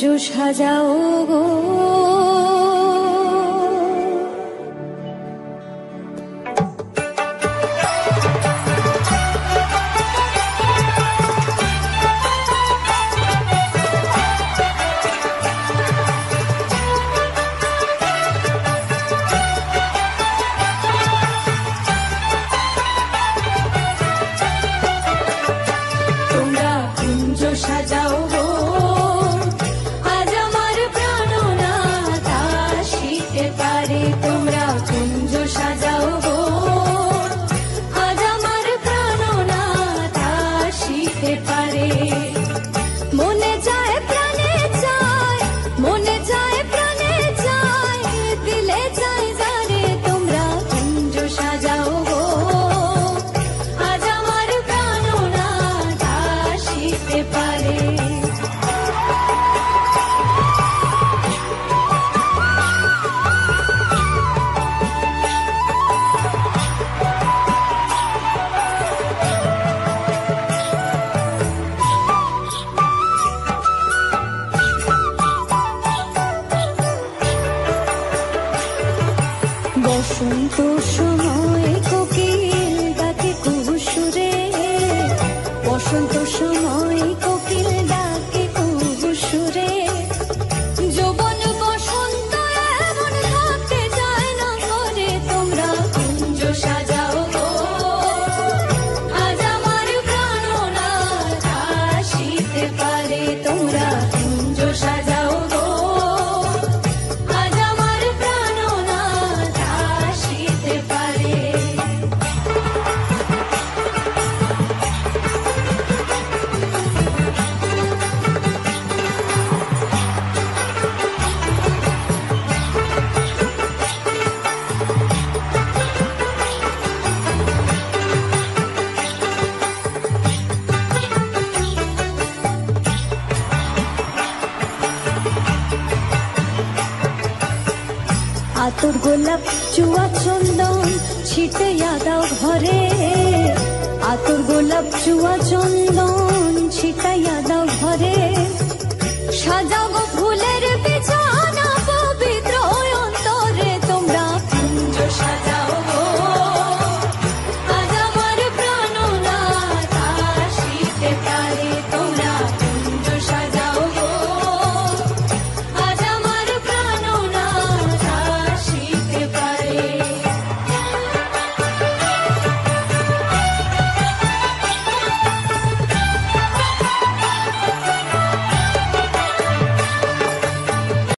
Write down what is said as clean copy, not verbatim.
কুঞ্জ সাজাও গো। সাজাও গো আজ আমার প্রাণনাথ আসিতে পারে, তোমরা কুঞ্জ সাজাও গো আজ আমার প্রাণনাথ আসিতে পারে। মনে যায় প্রাণে চায়, মনে যায় প্রাণে চায়, দিলে চায় যারে, তোমরা কুঞ্জ সাজাও গো আজ আমার প্রাণনাথ আসিতে পারে। বসন্ত সময় কোকিল ডাকে কুহুসুরে, বসন্ত সময় কোকিল ডাকে কুহুসুরে। যৌবন বসন্ত এমন থাকতে চায় না ঘরে, তোমরা কুঞ্জ সাজাও গো আজ আমার প্রাণনাথ আসিতে পারে, তোমরা কুঞ্জ সাজাও গো আজ আমার প্রাণনাথ আসিতে পারে। আতর গোলাপ চুয়া চন্দন ছিটাইয়া দাও ঘরে, আতর গোলাপ চুয়া চন্দন ছিটাইয়া দাও ঘরে। সাজাও